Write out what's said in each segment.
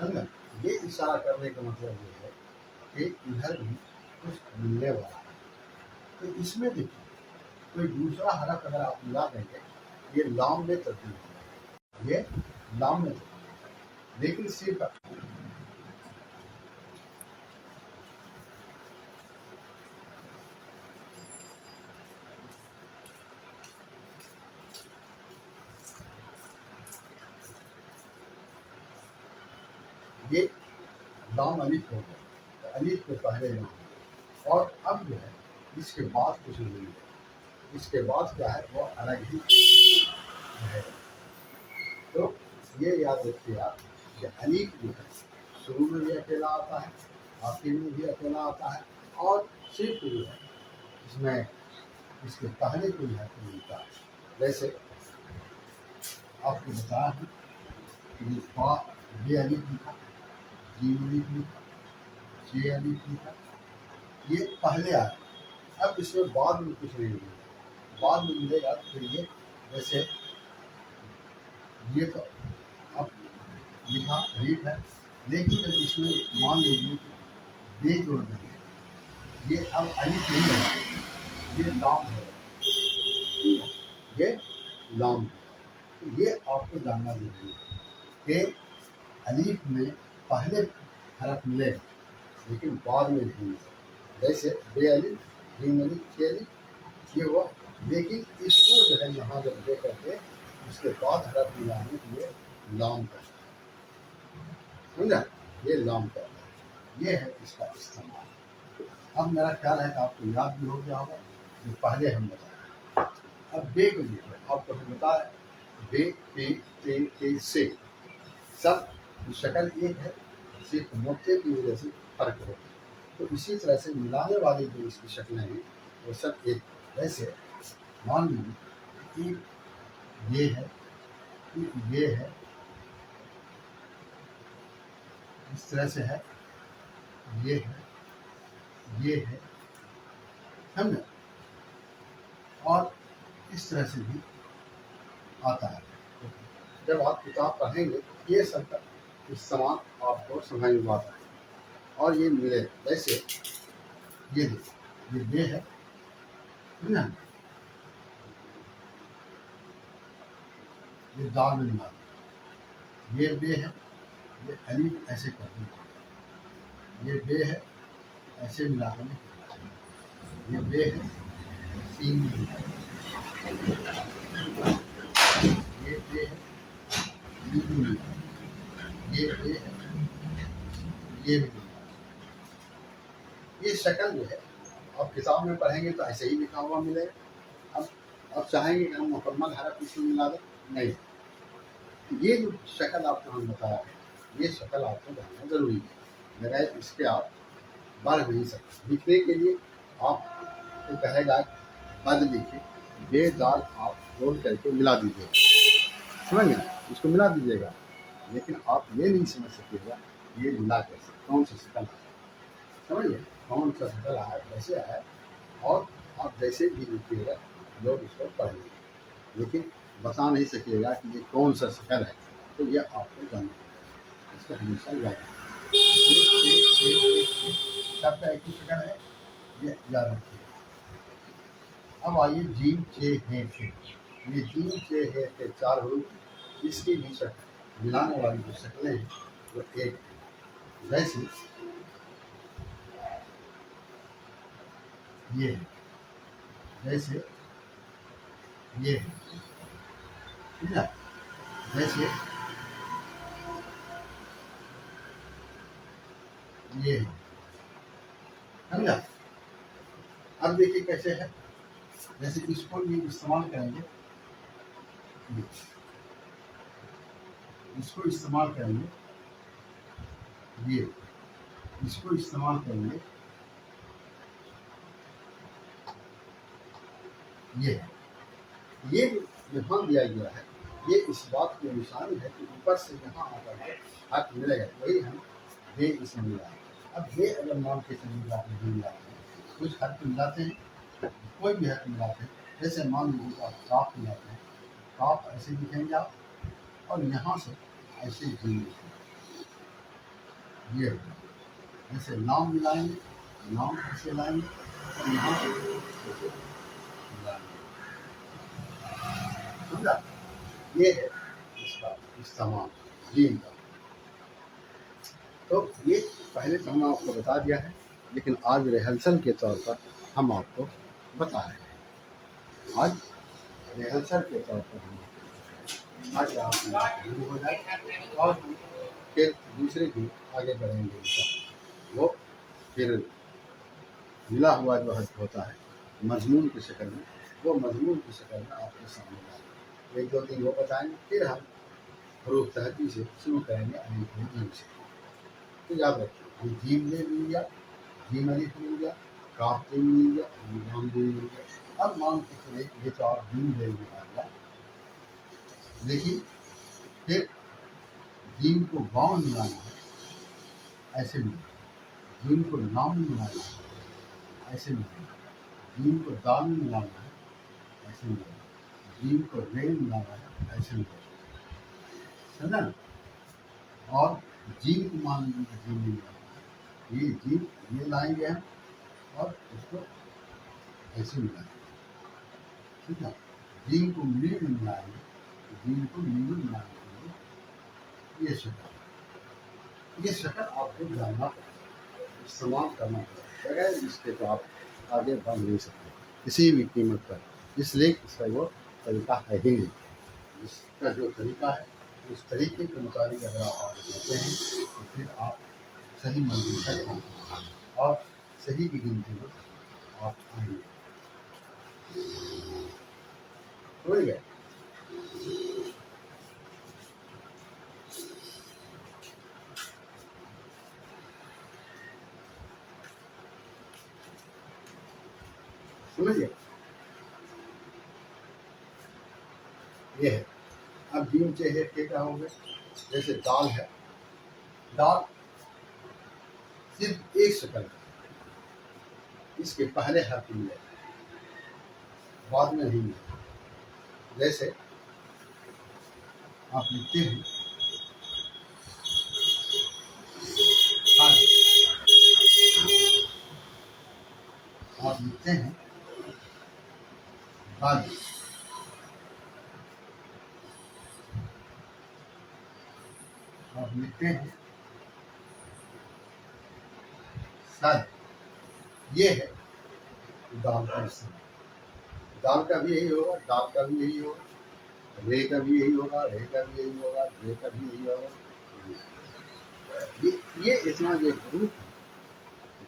سمجھا؟ یہ اشارہ کرنے کا مطلب یہ ہے کہ ادھر بھی کچھ ملنے والا ہے. تو اس میں دیکھیے کوئی دوسرا حرف اگر آپ ملا دیں گے یہ لام میں تبدیل ہوگا، یہ لام میں تبدیل ہوگا. لیکن صرف یہ لام الف ہو گیا، تو الف کے پہلے لام. اور اب جو ہے اس کے بعد کچھ نہیں ہے، اس کے بعد کیا ہے وہ الگ ہی ہے. تو یہ یاد رکھیے آپ کہ الف جو ہے شروع میں بھی اکیلا آتا ہے، آخر میں بھی اکیلا آتا ہے، اور صرف جو ہے اس میں اس کے پہلے کوئی حرف ملتا ہے. جیسے آپ کو بتایا ہے کہ یہ با بے الف لکھا، جیم الف لکھا، جے الف لکھا، یہ پہلے آیا. اب اس میں بعد میں کچھ نہیں ملے گا، بعد میں ملے گا تو یہ جیسے یہ تو اب لکھا الف ہے، لیکن جب اس میں مان لیجیے کہ بے جوڑ دیں گے یہ اب الف نہیں ہے، یہ لام ہے، یہ لام ہے. تو یہ آپ کو جاننا ضروری ہے کہ الف میں پہلے حرف ملے گا لیکن بعد میں نہیں ملے گا. جیسے بے الف، جیم الف، چھ الف یہ ہوا، لیکن اس کو جو ہے یہاں جب دے کر کے اس کے بعد حرف ملانے کے لیے لام کرتا ہے. سمجھا؟ یہ لام کرتا ہے، یہ ہے اس کا استعمال. اب میرا خیال ہے کہ آپ کو یاد بھی ہو گیا ہوگا جو پہلے ہم بتائیں. اب بے کو دیکھو، آپ کو ہم بتایا بے، پے، تے، تے، سے سب کی شکل ایک ہے، صرف نقطے کی وجہ سے فرق ہے. تو اسی طرح سے ملانے والی جو اس کی شکلیں ہیں وہ سب ایک. ویسے مان لیجیے کہ یہ ہے، یہ ہے، اس طرح سے ہے، یہ ہے، یہ ہے، سمجھا؟ اور اس طرح سے بھی آتا ہے. جب آپ کتاب پڑھیں گے یہ سب کا استعمال آپ کو سمجھ میں آتا ہے. اور یہ ملے جیسے یہ دیکھیں یہ بے ہے نا، یہ دال میں ملا دیں، یہ بے ہے، یہ الف ایسے کر دیں، یہ بے ہے ایسے ملا دیں، یہ بے ہے سین میں ملا دیں، یہ بے ہے یہ میں ملا دیں، یہ بے ہے یہ بھی ملا دیں. یہ شکل جو ہے آپ کتاب میں پڑھیں گے تو ایسے ہی لکھا ہوا ملے گا. اب چاہیں گے کہ ہم مکمل حرف اس میں ملا دیں؟ نہیں. یہ جو شکل آپ کو ہم بتایا ہے یہ شکل آپ کو جاننا ضروری ہے، بغیر اس کے آپ بڑھ نہیں سکتے. لکھنے کے لیے آپ کو کہے گا بد لکھے، بے دال آپ جوڑ کر کے ملا دیجیے گا، سمجھ گئے؟ اس کو ملا دیجیے گا، لیکن آپ یہ نہیں سمجھ سکیے گا یہ ملا کیسے، کون سا شکل آیا، سمجھ گئے؟ کون سا شکل آیا، کیسے آیا، اور آپ جیسے بھی لکھیے گا لوگ اس کو پڑھ لیں گے، لیکن بتا نہیں سکے گا کہ یہ کون سا شکل ہے. تو یہ آپ کو جاننا ہے، اس کو ہمیشہ یاد رکھیں. سب کا ایک ہی شکل ہے، یہ یاد رکھیے. اب آئیے جیم، چھ، ہے، سے. یہ جیم، چھ، ہے کے چار حروف، اس کی بھی شکل ملانے والی جو شکلیں ہیں وہ ایک ہے. جیسے یہ ہے، جیسے یہ ہے، سمجھا؟ جیسے یہ ہے، سمجھا؟ اب دیکھیے کیسے ہے. جیسے اس کو یہ استعمال کریں گے، اس کو استعمال کریں گے، یہ اس کو استعمال کریں گے، یہ ہے. یہ یہاں دیا گیا ہے یہ اس بات کی نشانی ہے کہ اوپر سے یہاں آ کر کے حق ملے گا، وہی ہم بے اس میں ملا. اب یہ اگر مان کے چلیے آپ نہیں ملاتے ہیں، کچھ حق ملاتے ہیں، کوئی بھی حق ملاتے ہیں. جیسے مان لیجیے آپ کاف ملاتے ہیں، کاف ایسے لکھیں گے آپ، اور یہاں سے ایسے جیم لکھیں گے، ये होगा। ऐसे नाम मिलाएंगे, नाम ऐसे लाएंगे और यहाँ से ऐसे मिलाएंगे। समझा? ये है इसका इस्तेमाल जीन का। तो ये पहले तो हम आपको बता दिया है, लेकिन आज रिहर्सल के तौर पर हम आपको बता रहे हैं। आज रिहर्सल के तौर पर हम आज शुरू हो जाए और फिर दूसरे की आगे बढ़ेंगे। वो फिर मिला हुआ जो होता है मजमून की शक्ल में, वो मजमून की शक्ल में आपके सामने आएगा। 1 2 3 वो बताएंगे, फिर हम हरूफ तहती से शुरू करेंगे अलीफ जीम से। तो याद रखिए, जीम ले मिल गया, जीम अलीफ मिल गया, काफ जीम मिल गया, नाम जीम मिल गया। अब मान के चले ये तो आप जीम ले मिला गया, लेकिन फिर जीम को गाँव मिलाना है, ऐसे मिलेगा। जीम को नाम मिलाना है, ऐसे मिलेगा। जीम को दाल में मिलाना है, ऐसे मिलेगा। जीम को रे मिलाना है, ऐसे मिलेगा। समझा ना? और जीम को मान लीजिए जीम में मिलाना है, ये जीम ये लाएंगे हम और उसको ऐसे मिलाएंगे। ठीक है? जीम को मील में मिलाएंगे, जीम को मील में मिलाने के लिए ये शक्ल आपको जानना पड़ेगा, इस्तेमाल करना पड़ेगा। बगैर इसके तो आप आगे बढ़ नहीं सकते किसी भी कीमत पर, इसलिए इसका वो तरीका है ही नहीं। इसका जो तरीका है उस तरीके के मुताबिक अगर आप आगे बढ़ते हैं तो फिर आप सही मंजिल तक पहुँचेंगे और सही की गिनती में आप आएंगे। समझ गए? समझिए, ये है। अब जीम चेहरे के क्या होंगे? जैसे दाल है, दाल सिर्फ एक शक्ल है, इसके पहले हर्फ मिले, बाद में नहीं मिले। जैसे आप लिखते हैं आप लिखते हैं बाद, आप लिखते हैं सद। ये है दाल का इस्तेमाल। दाल का भी यही होगा, दाल का भी यही होगा, रे का भी यही होगा, रे का भी यही होगा, रे का भी यही होगा। ये इतना जो हरूफ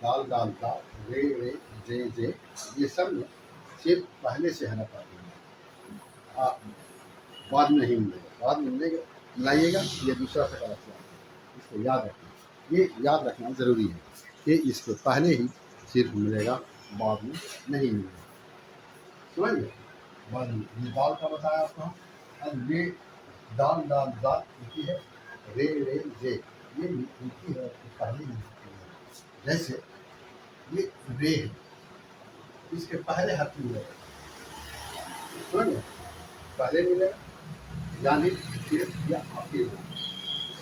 दाल दाल दाल रे रे जे जे, ये सब में सिर्फ पहले से हरफ आते हैं, बाद में नहीं मिलेगा। बाद में मिलेगा लाइएगा, ये दूसरा शक्ल आता है, इसको याद रखना। ये याद रखना ज़रूरी है कि इसको पहले ही सिर्फ मिलेगा, बाद में नहीं मिलेगा। समझिए? बाद में ये दाल का बताया आपको। अब ये दाल दाल दाल लिखी है, रे रे जे, ये लिखी है पहले ही। जैसे ये रे है, इसके पहले हर्फ मिलेगा। समझिए? पहले मिलेगा यानी सिर्फ या आखिर में।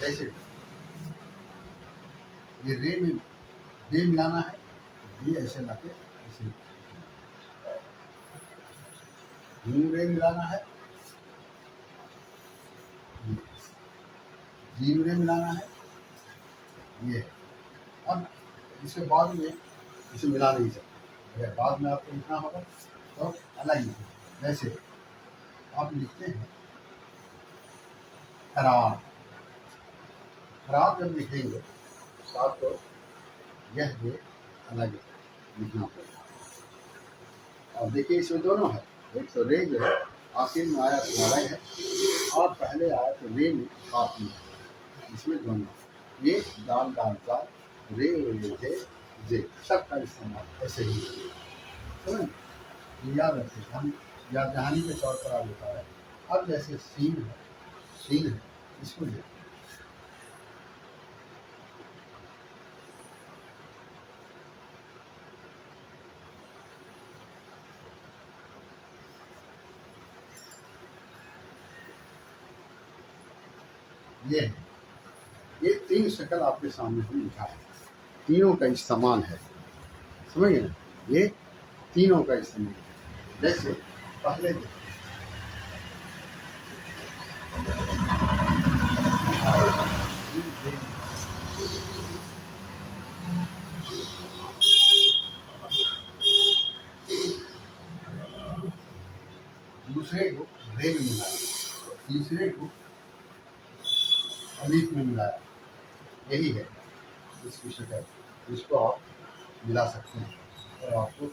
जैसे ये रे में रे मिलाना है, ये ऐसे लाके ऐसे रे मिलाना है, जीम रे मिलाना है, ये। अब इसके बाद में इसे मिला नहीं सकते, अगर बाद में आपको लिखना होगा तो अलग लिखें। जैसे आप लिखते हैं खराब, खराब जब लिखेंगे तो आपको यह ये अलग लिखना पड़ेगा। और देखिए इसमें दोनों है, एक तो रे जो है आखिर में आया तो अलग है, और पहले आया तो रे में काफी है। इसमें दोनों, ये दाल दाल दाल रे रे जे जे, सबका इस्तेमाल ऐसे ही है। समझ? ये याद रखिए, हम याद दहानी के तौर पर आप बता रहे हैं। अब जैसे सीन है, सीन है, इसको ले ये है, یہ 3 شکل آپ کے سامنے ہم لکھا ہے، تینوں کا استعمال ہے، سمجھ گئے نا؟ یہ تینوں کا استعمال ہے۔ جیسے پہلے دوسرے کو رے میں ملایا، تیسرے کو الف میں ملایا، یہی ہے اس کی شکل، جس کو آپ ملا سکتے ہیں اور آپ کو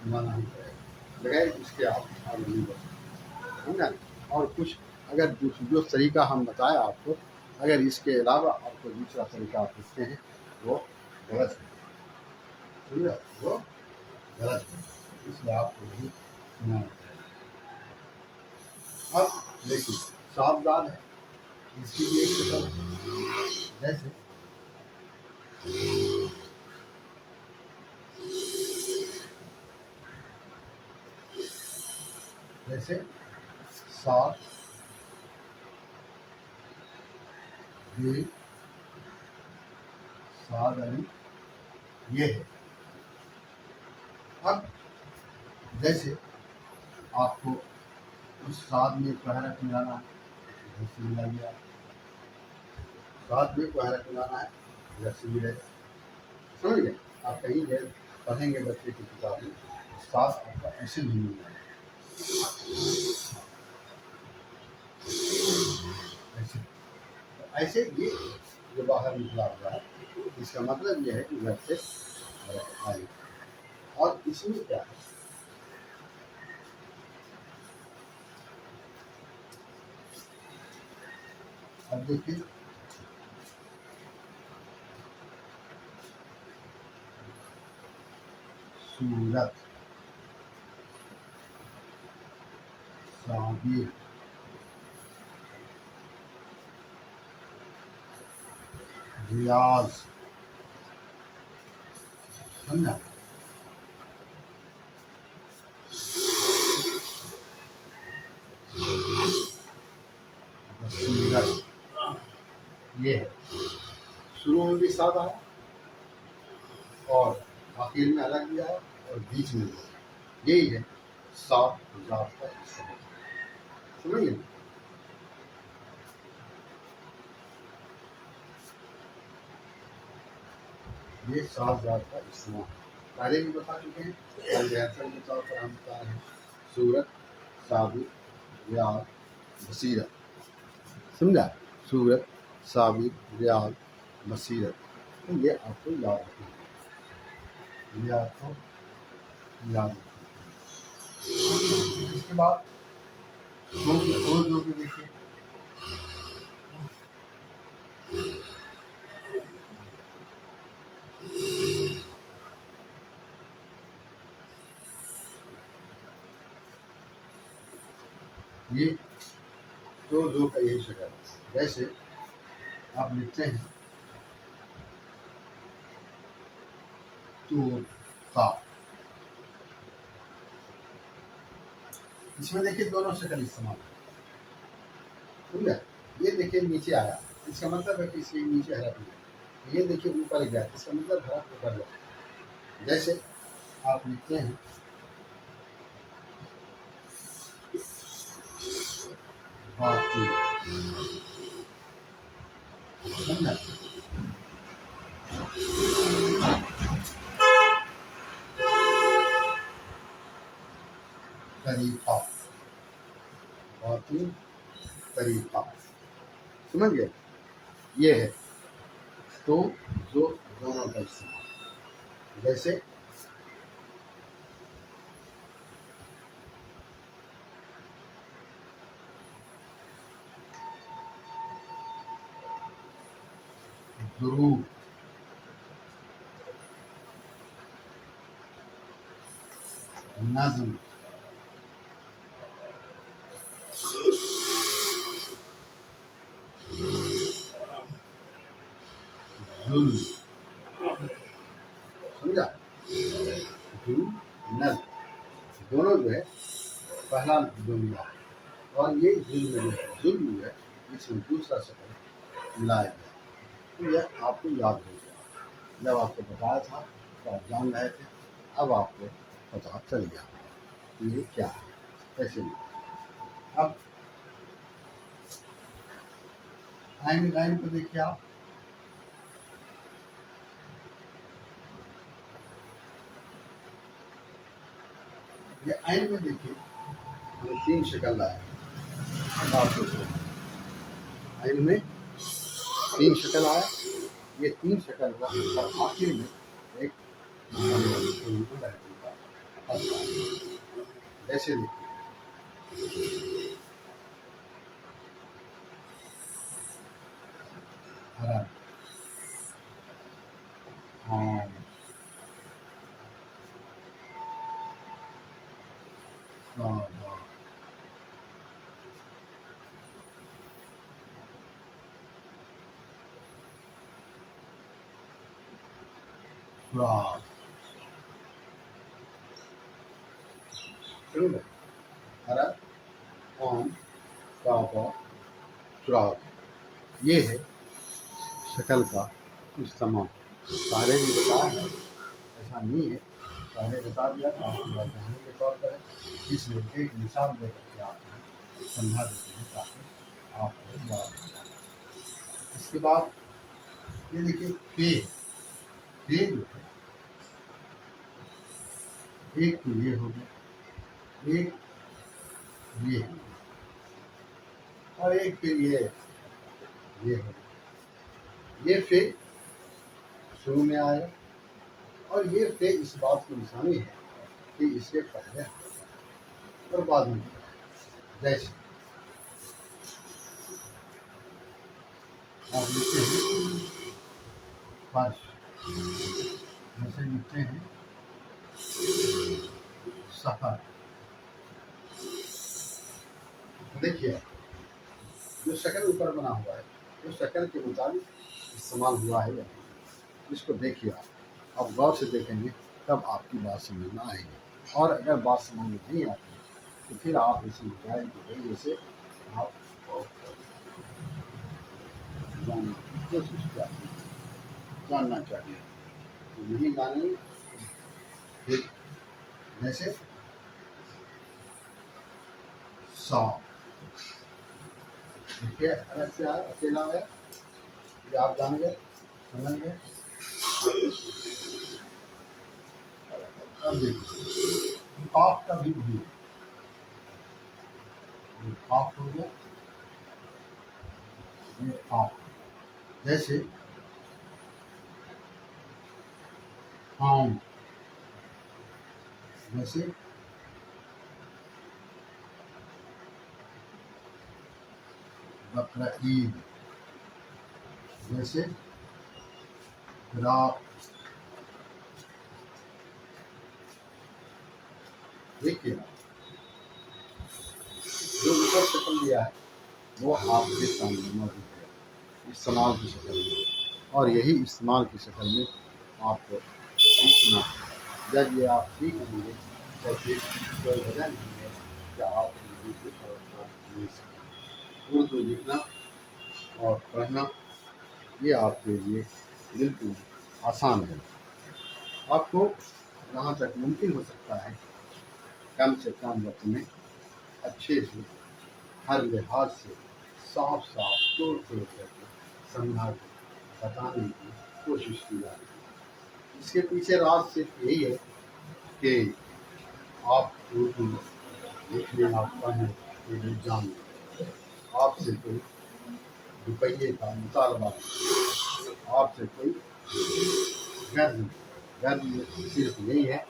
ملانا نہیں پڑے گا، بغیر اس کے آپ آگے نہیں بڑھ سکتے، سمجھا؟ اور کچھ اگر جو طریقہ ہم بتایا آپ کو، اگر اس کے علاوہ آپ کو دوسرا طریقہ آپ پوچھتے ہیں وہ غلط ہے، سمجھا؟ وہ غلط ہے، اس لیے آپ کو نہیں سنانا چاہیے۔ اب دیکھیے ساودھان ہے، اس کی بھی ایک شکل ہے، جیسے جیسے سات بھی سات علی یہ ہے۔ اب جیسے آپ کو اس ساتھ میں کوئی حرف ملانا ہے، جیسے ملا گیا، ساتھ میں کوئی حرف ملانا ہے، جیسے ملے گا، سمجھ گئے؟ آپ کہیں گے پڑھیں گے بچے کی کتاب میں، ساتھ آپ کا ایسے نہیں ملنا ہے، ایسے ایسے یہ جو باہر نکلا ہوا ہے، اس کا مطلب یہ ہے کہ گھر سے آئے، اور اس میں کیا ہے، اب دیکھیے سورت، صابر، ریاض، سمجھا؟ بصیرت، یہ ہے شروع میں بھی سادہ ہے اور آخر میں الگ دیا ہے اور بیچ میں بھی ہے، یہی ہے سات ذات کا استعمال، سمجھے؟ یہ سات ذات کا استعمال پہلے بھی بتا چکے ہیں، اور ریاست کے طور پر ہم بتا رہے ہیں، سورت، ثابت، ریاض، بصیرت، سمجھا؟ سورت، ثابت، ریاض، بصیرت، تو یہ آپ کو یاد رکھنا ہے، یہ آپ کو یاد رکھنا ہے۔ اس کے بعد دو بھی دیکھیے، یہ دو کا یہی شکل ہے، جیسے آپ لکھتے ہیں تو تا، اس میں دیکھیے دونوں شکل استعمال ہے، سمجھا؟ یہ دیکھیے نیچے آیا، اس کا مطلب ہے کہ اس کے نیچے حرف نہیں، یہ دیکھیے اوپر گیا، اس کا مطلب حرف اوپر گیا، جیسے آپ لکھتے ہیں باطل، سمجھا؟ طریقہ، باطل، طریقہ، سمجھ گئے؟ یہ ہے تو دونوں کا استعمال، جیسے ضرور، نظم، ظلم، سمجھا؟ ظلم، نظم، دونوں جو ہے پہلا جو ملا ہے، اور یہ ظلم جو ہے اس میں دوسرا شکل ملایا گیا، تو یہ آپ کو یاد ہو گیا، جب آپ کو بتایا تھا تو آپ جان رہے تھے، اب آپ کو پتہ چل گیا کہ یہ کیا ہے، کیسے نہیں۔ اب لائن کو دیکھیے آپ، یہ آئن میں دیکھیے ہمیں 3 شکل آئے، اب آپ دیکھیں آئن میں 3 شکل آیا، یہ 3 شکل ہوا اور آخر میں ایک ایسے دیکھیے ہرا، ہاں، ہاں، ہاں، ضرور ہے، ہرا، آم، کعبہ، سراغ، یہ ہے شکل کا استعمال۔ سارے بھی بتا ہے، ایسا نہیں ہے، سارے بتا دیا تو آپ کی بات جاننے کے طور پر ہے، اس لیے ایک مثال دے کر کے آپ کو سمجھا دیتے ہیں تاکہ آپ کو یاد ہو جائے۔ اس کے بعد یہ دیکھیے پے جو ہے، ایک تو یہ ہو گیا، ایک یہ ہے، اور ایک پھر یہ ہو گیا، یہ پھر شروع میں آیا، اور یہ پہ اس بات کی نشانی ہے کہ اس کے پہلے اور بعد میں، جیسے آپ لکھتے ہیں فرش، جیسے لکھتے ہیں سفر، دیکھیے جو شکل اوپر بنا ہوا ہے اس شکل کے مطابق استعمال ہوا ہے یا نہیں، اس کو دیکھیے آپ غور سے دیکھیں گے تب آپ کی بات سمجھ میں آئے گی، اور اگر بات سمجھ میں نہیں آتی تو پھر آپ اسی مسائل کے ذریعے سے آپ جاننے کی کوشش کریں، جاننا چاہیے، تو یہی جانیں پھر جیسے سانپ، دیکھیے الگ سے آیا، اکیلا ہے، یہ آپ جان گئے، سمجھ گئے۔ اب دیکھیے کاف کا بھی وہی ہے، یہ کاف ہو گیا، یہ کاف، جیسے آم، جیسے بقرہ عید، جیسے فراق، دیکھیے جو اوپر شکل دیا ہے وہ آپ کے سامنے موجود ہے استعمال کی شکل میں، اور یہی استعمال کی شکل میں آپ کو سیکھنا ہے۔ جب یہ آپ سیکھ لیں گے تو پھر کوئی وجہ نہیں ہے کہ آپ اردو کو نہیں سیکھیں۔ اردو لکھنا اور پڑھنا یہ آپ کے لیے بالکل آسان ہے، آپ کو جہاں تک ممکن ہو سکتا ہے کم سے کم وقت میں اچھے سے ہر لحاظ سے صاف توڑ کر کے سمجھا کے بتانے کی کوشش کی جاتی ہے۔ اس کے پیچھے راز صرف یہی ہے کہ آپ اردو لکھنے اور پڑھنے کے لیے جان لیں، آپ سے کوئی روپیے کا مطالبہ نہیں، آپ سے کوئی غرض صرف یہی ہے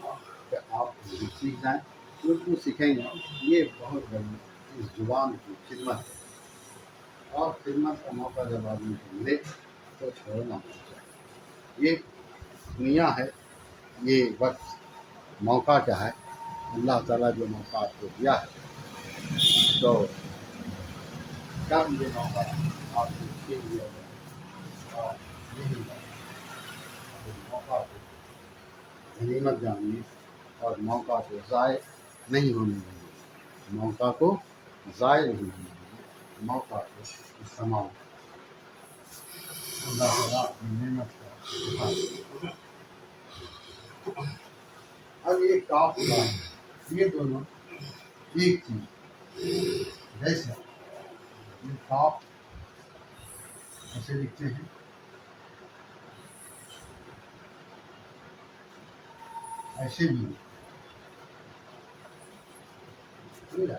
کہ آپ اردو سیکھ جائیں، اردو سیکھیں گے، یہ بہت بڑی اس زبان کی خدمت ہے، اور خدمت کا موقع جب آدمی کو ملے تو چھوڑنا نہیں چاہیے۔ یہ دنیا ہے، یہ وقت موقع کیا ہے، اللہ تعالیٰ جو موقع آپ کو دیا ہے تو کب یہ موقع آپ کو چھین لیا جائے، اور یہی موقع کو غنیمت جانیے اور موقع کو ضائع نہیں ہونے دیں، موقع کو ضائع نہیں ہونے دیں، موقع کو استعمال अल्लाह ताला अपनी नेमत का शुक्र। अब ये काफ लाम, ये दोनों एक चीज। जैसे ये काफ ऐसे लिखते हैं, ऐसे भी समझा?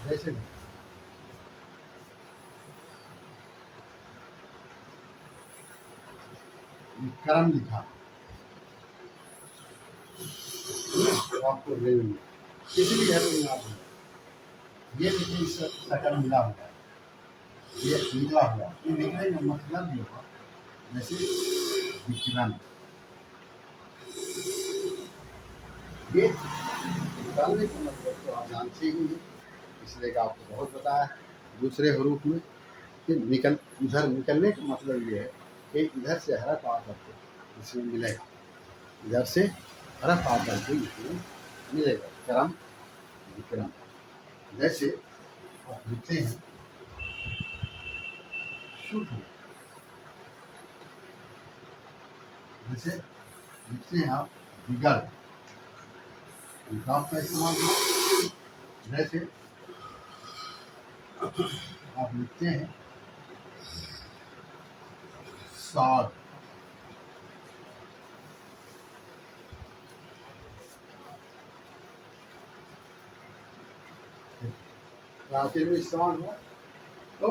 जैसे भी ये करम लिखा तो आपको ले लेंगे किसी भी घर में आप ये देखिए इस शकल मिला हुआ है, ये निकला हुआ, ये निकलने का मतलब ये हुआ जैसे विक्रम। ये निकालने का मतलब तो आप जानते ही हैं, इसलिए कि आपको बहुत बताया है दूसरे हरूफ में कि इधर निकलने का मतलब ये है कि इधर से हरफ आकर के इसमें मिलेगा, इधर से हरफ आकर के इसमें मिलेगा करम विक्रम। जैसे आप लिखते हैं शुभ, जैसे लिखते हैं आप बिगड़, का इस्तेमाल हुआ। जैसे आप लिखते हैं साग, आखिर में इस्तेमाल हुआ। तो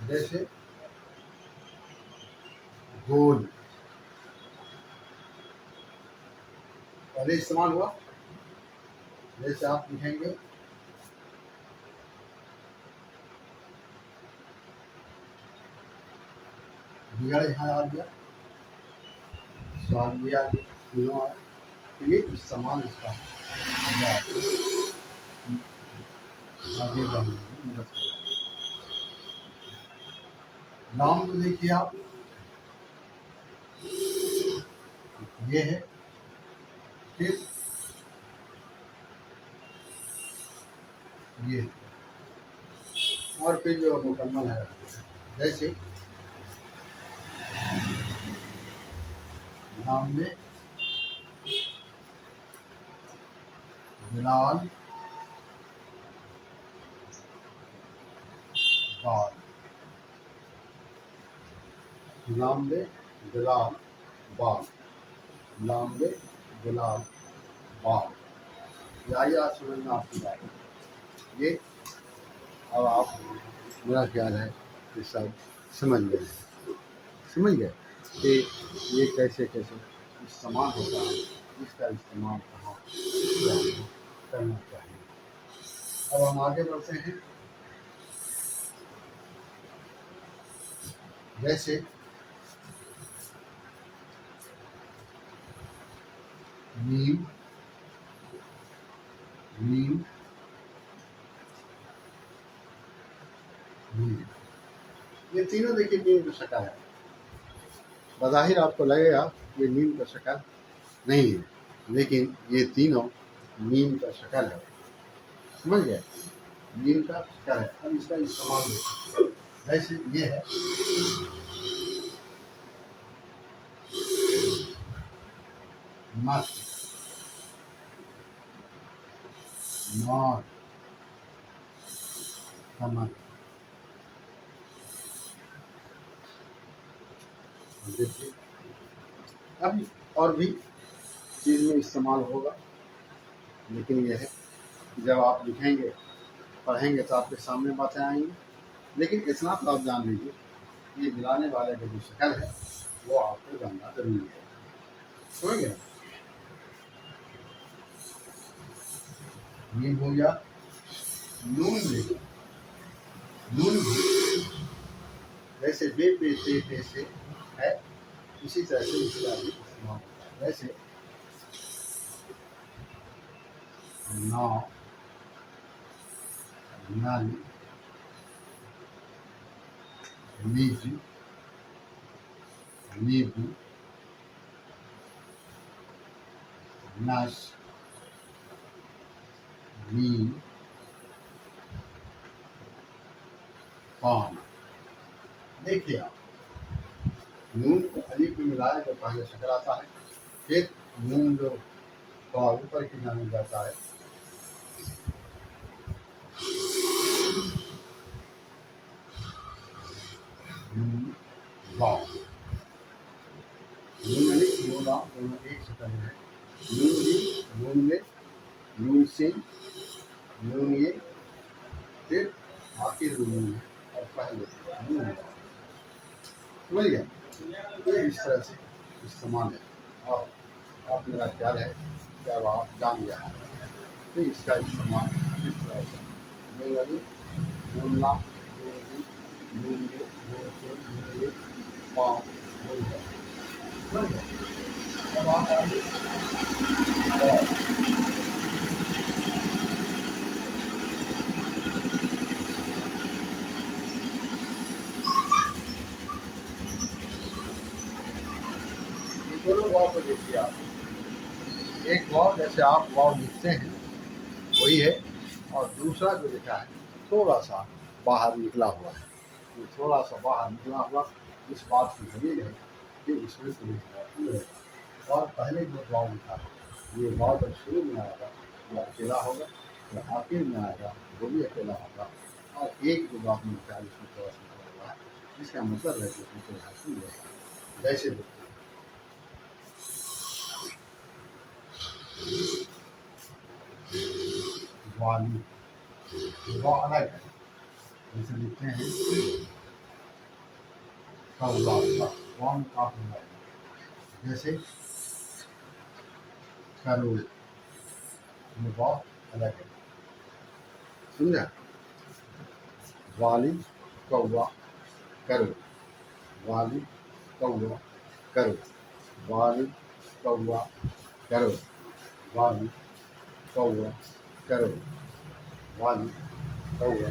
जैसे गोल पहले इस्तेमाल हुआ, जैसे आप लिखेंगे बिगड़, यहाँ आ गया, स्वाद भी आ गया, तीनों आया, तो ये इस्तेमाल इसका आगे बढ़ने में मदद करेगा। नाम को देखिए आप, ये है, फिर ये, और फिर जो मुकम्मल है जैसे नाम में बिलाल बाल, नाम में बिलाल बाल, नाम में बिलाल बाल। आइए आज समझ में आपकी बात ये, अब आप मेरा ख्याल है कि सब समझ गए कि ये कैसे कैसे इस्तेमाल होता है, इसका इस्तेमाल कहाँ करना चाहिए। अब हम आगे बढ़ते हैं। जैसे मीम, मीम, मीम, ये तीनों देखिए मीम का शक्ल है। बज़ाहिर आपको लगेगा ये मीम का शक्ल नहीं है, लेकिन ये तीनों मीम का शक्ल है, समझ गए? मीम का शक्ल है। अब इसका इस्तेमाल जैसे ये है मत, मार, कमर, देखिए अब और भी चीज़ में इस्तेमाल होगा, लेकिन यह है जब आप लिखेंगे पढ़ेंगे तो आपके सामने बातें आएंगी। लेकिन इतना तो आप जान लीजिए ये मिलाने वाले का जो शक्ल है वो आपको जानना जरूरी है, समझ गए? मीम हो गया, नून देखिए, नून भी वैसे बे पे से है, इसी तरह से इसका भी इस्तेमाल होता है। वैसे नौ, नल, निज, नीबू, नस मीम पान। देखिए आप नून को अलीफ में मिलाए तो पहले शक्ल आता है, फिर नून जो थोड़ा ऊपर की जाने जाता है, नून वाव। नून अलीफ नून वाव दोनों एक शक्ल में है। नून भी नून में, नून से नून ये, फिर आखिर नून और पहले नून वाव। समझ गया? ये इस तरह से इस्तेमाल है और आप मेरा ख्याल है कि अब आप जान गया है तो इसका इस्तेमाल इस तरह से नून अलीफ नून लाम नून ये नून ये पाँव नून है। समझ गए? अब आप आगे दोनों वाव को देखिए आप, एक वाव जैसे आप वाव लिखते हैं वही है, और दूसरा जो लिखा है थोड़ा सा बाहर निकला हुआ है। ये थोड़ा सा बाहर निकला हुआ इस बात की दलील है कि इसमें कोई है। और पहले जो वाव लिखा है ये वाव जब शुरू में आएगा वो अकेला होगा, जब आखिर में आएगा वो भी अकेला होगा, और एक जो वाव में लिखा है इसमें थोड़ा सा निकला हुआ है, इसका मतलब है कि इसमें कोई हासिल होगा। जैसे वाली वाव अलग है, जैसे लिखते हैं कौवा वाव में काफ अलग है, जैसे करो ये वाव अलग है। समझा? वाली कौवा करो, वाली कौवा करो, वाली कौवा करो, वाली कौवा करो, वाली कौवा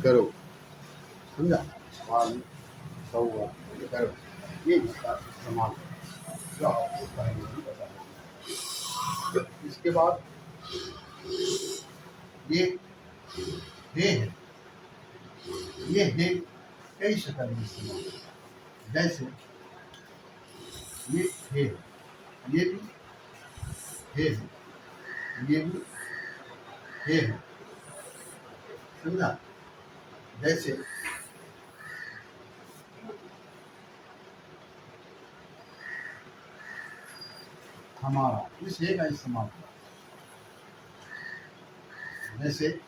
करो। समझा? वाली कौवा करो, ये इसका इस्तेमाल है जो आपको पहले ही बता दें। इसके बाद ये हे है, ये हे कई शक्ल में इस्तेमाल है। जैसे ये हे है, ये भी हे है, ये भी हे है। समझा? जैसे हमारा इस हे का इस्तेमाल, जैसे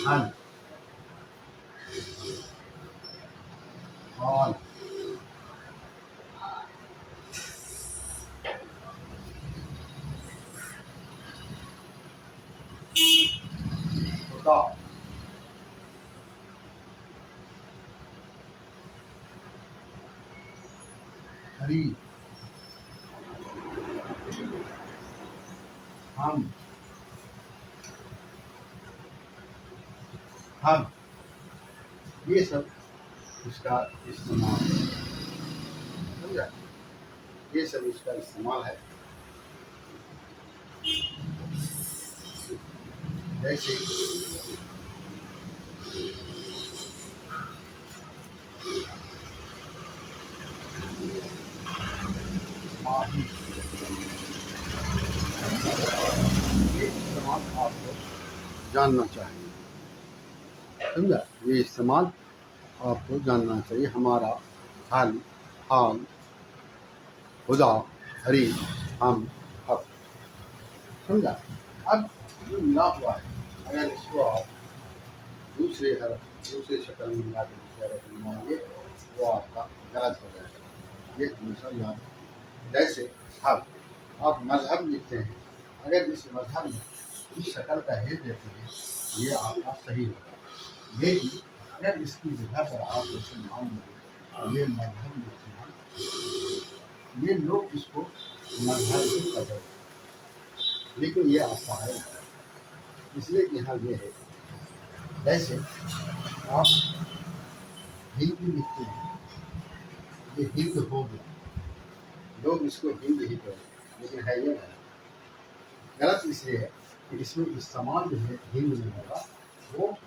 हल हॉल खुदा हरी हम ये सब इसका इस्तेमाल है। समझा? ये सब इसका इस्तेमाल है। जैसे माही, ये इस्तेमाल आपको जानना चाहिए। समझा? ये इस्तेमाल आपको जानना चाहिए। हमारा, हल, हाल, खुदा, हरी, हम, हक। समझा? अब जो मिला हुआ है अगर इसको आप दूसरे शक्ल में मिला के दूसरे रकम में मिलाएंगे वो आपका गलत हो जाएगा। ये हमेशा याद रखें। जैसे हक, आप मजहब लिखते हैं, अगर इस मजहब में इस शक्ल का हे देते हैं ये आपका सही होगा। लेकिन अगर इसकी जगह पर आप जैसे मान लीजिए ये मध्यम इस्तेमाल, ये लोग इसको मध्यम से पकड़, लेकिन ये आता है इसलिए कि यहाँ ये है, जैसे आप हिंद लिखते हैं, ये हिंद हो गया, लोग इसको हिंद ही करें, लेकिन है ये नहीं। गलत इसलिए है कि इसमें इस्तेमाल जो है हिंद में होगा, वो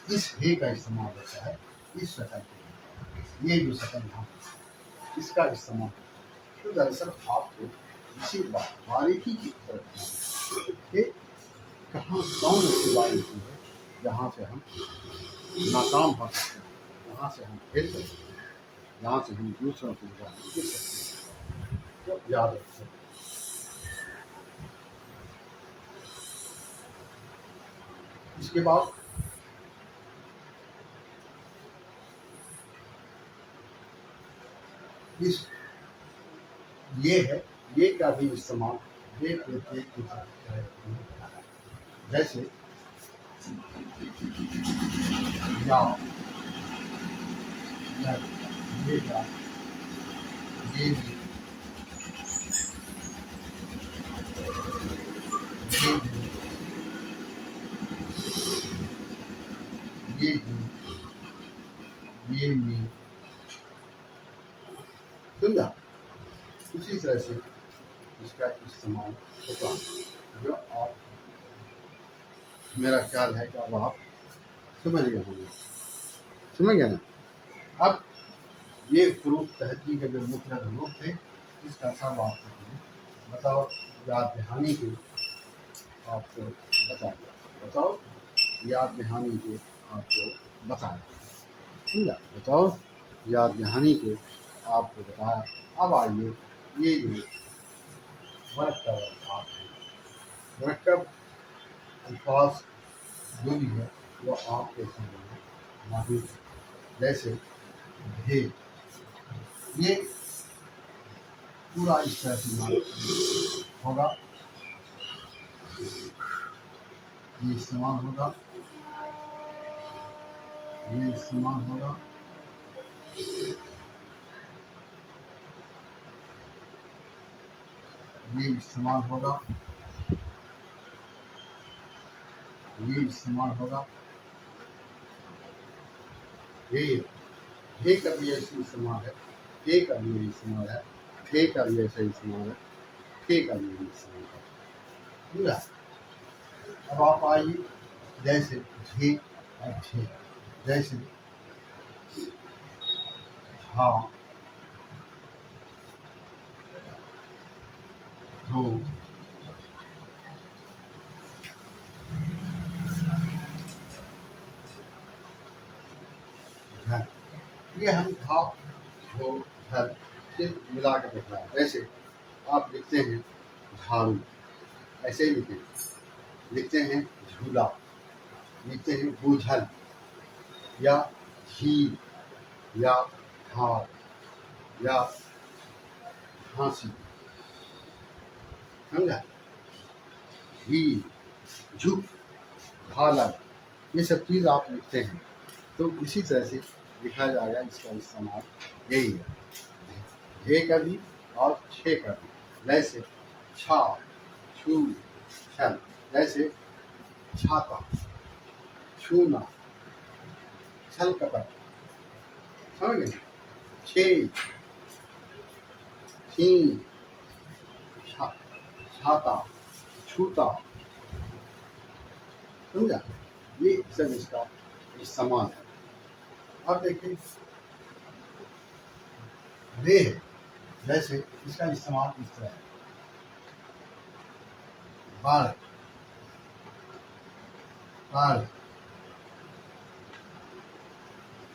इस हे का इस्तेमाल होता है, इस शकल के, ये जो शकल यहाँ इसका इस्तेमाल। तो दरअसल आपको इसी बारीकी की तरफ कि कहाँ कौन सी बारीकी है जहाँ से हम नाकाम हो सकते हैं, जहाँ से हम फेल कर सकते हैं, जहाँ से हम दूसरों को गिर सकते हैं, तो याद रखें। इसके बाद इस ये है, ये का भी इस्तेमाल ये प्रत्येक की तरह है, जैसे या ये का ये भी, ये भी, ये भी, ये भी, समझा। उसी तरह से इसका इस्तेमाल होता है, जो आप, मेरा ख्याल है कि अब आप समझ गए होंगे, समझ गए ना। अब ये फ़ुरूक़ तहज़ीब के जो मुख्य रूप थे, इसका सब आपको बताओ, याद दहानी के आपको बताओ, याद दहानी के आपको बताया, समझा। बताओ, याद दहानी के आपको बताया। अब आइए, ये जो मरकब अल्फाज है, मरकब अल्फाज जो भी है वो आपके सामने मौजूद है, जैसे भेद, ये पूरा इस तरह से होगा, ये इस्तेमाल होगा, ये इस्तेमाल होगा, ये इस्तेमाल होगा, ये इस्तेमाल होगा, ये का भी ऐसे इस्तेमाल है, के का भी यही इस्तेमाल है, थे का भी ऐसा इस्तेमाल है, थे का भी यही इस्तेमाल है, पूरा। अब आप आइए, जैसे झे और झे, जैसे हाँ, धो, घर, ये हम था धो घर से मिला कर लिखना है। जैसे आप लिखते हैं झाड़ू, ऐसे ही लिखते हैं झूला, लिखते हैं बूझल, या झील, या हार, या फांसी, समझा। झील, झुक, हालत, ये सब चीज़ आप लिखते हैं, तो इसी तरह से लिखा जाएगा। इसका इस्तेमाल यही है, झे का भी और छे का भी। जैसे छा, छू, छल, जैसे छाता, छूना, छल कपट, समझ गए। छे, छी, छाता, छूता, समझा। ये सब इसका इस्तेमाल है। अब देखिए रे, जैसे इसका इस्तेमाल इस तरह है, बाल, बाल,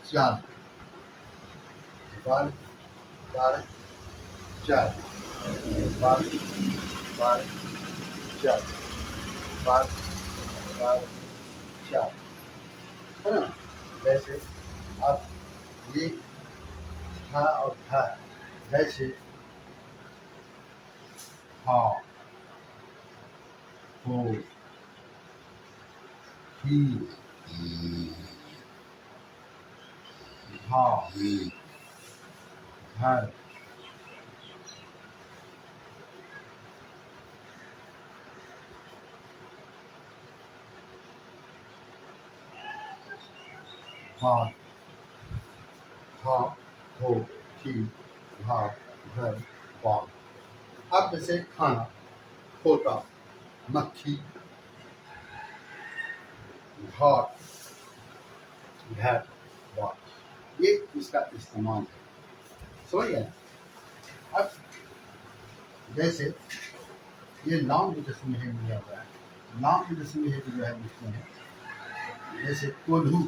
चाल, बाल, बाल, चाल, बाल, बाल, चाल, बाल, बाल, चाल, है ना। जैसे आप ये था और था, जैसे हाँ, हो, ही, हामी घर हाथ हा हो थी घाट घर बाग। अब जैसे खाना खोता मक्खी घाट घर बाग, ये इसका इस्तेमाल है। समझ गए। अब जैसे ये नाम जिसमें है मिला हुआ है, नाम जिसमें है जो है उसमें है जैसे कोल्हू,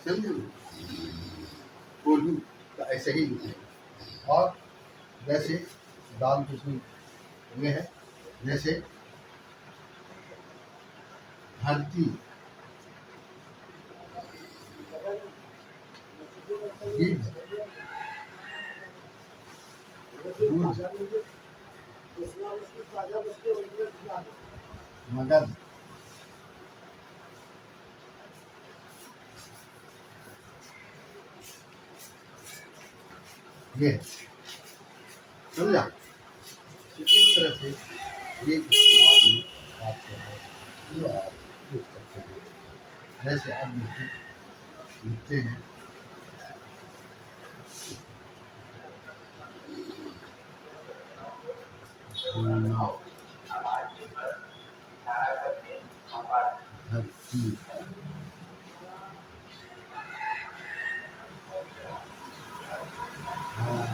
समझे कोल्हू तो ऐसे ही लिखे। और जैसे दाल जिसमें में है जैसे धरती गिद्ध दूध मगध ये समझा। इस तरह से ये इस्तेमाल में बात कर रहे हैं, ये आप यूज करते हैं। जैसे अब लिखते हैं सोना धरती हाँ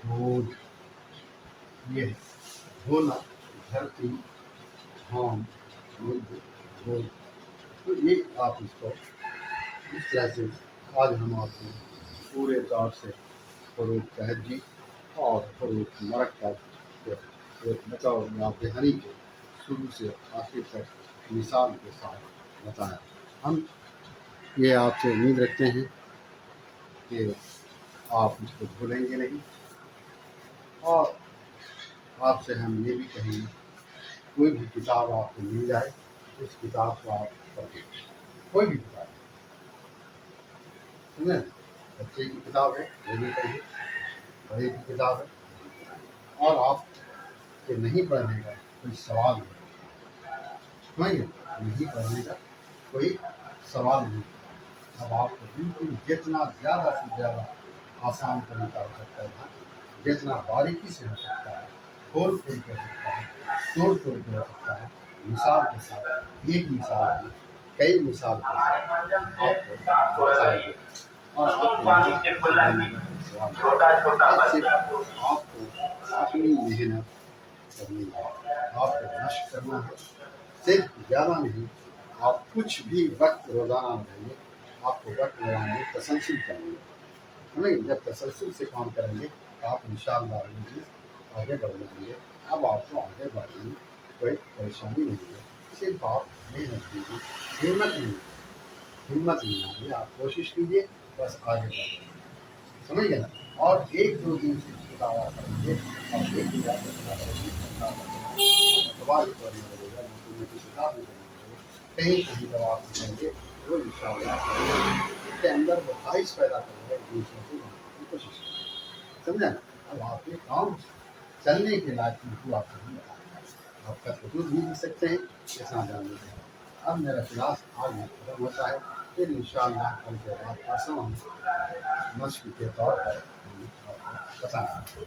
दूध, ये होना धरती धाम बुद्ध बोध। तो ये आप इसको इस तरह से आज हम आपको पूरे तौर से फरूक तहजी और फरूक मरक का एक बचाव यादहानी के शुरू से आखिर तक मिसाल के साथ बताया। हम ये आपसे उम्मीद रखते हैं कि आप इसको भूलेंगे नहीं। और आपसे हम ये भी कहेंगे कोई भी किताब आपको मिल जाए इस किताब को आप पढ़िए, कोई भी किताब समझे। बच्चे की किताब है वो भी पढ़िए, बड़े की किताब है। और आप के नहीं पढ़ने का कोई सवाल नहीं, समझिए नहीं पढ़ने का कोई सवाल नहीं। अब आपको बिल्कुल जितना ज़्यादा से ज़्यादा आसान तरीका हो सकता है, जितना बारीकी से हो सकता है, खोल खोल के हो सकता है, तोड़ तोड़ के हो सकता है, मिसाल के साथ, एक मिसाल में कई मिसाल के साथ आपको बताएंगे। और आपको अपनी मेहनत करनी है, आपको मशक करना है, सिर्फ ज़्यादा नहीं। आप कुछ भी वक्त रोज़ाना लगाइए, आपको वक्त लगाने में तसलसल करेंगे, नहीं जब तसलसल से काम करेंगे तो आप इंशाअल्लाह आगे बढ़ जाएंगे। अब आपको आगे बढ़ने में कोई परेशानी नहीं है, सिर्फ आप मेहनत कीजिए, हिम्मत नहीं आइए, आप कोशिश कीजिए, बस आगे बढ़िए, समझ गए ना। और एक दो दिन से किताबा करेंगे और एक दिन जाकर कहीं कहीं जब आप करेंगे वो इंशाअल्लाह के अंदर वो ख्वाहिश पैदा करेंगे दूसरों को बनाने की कोशिश करेंगे, समझा ना। अब आपके काम चलने के लायक बिल्कुल आपको नहीं बताया, आप खत भी लिख सकते हैं इतना जानने के बाद। अब मेरा क्लास आज में खत्म होता है, फिर इंशाअल्लाह कल के बाद परसों हम मश्क के तौर पर बताएंगे।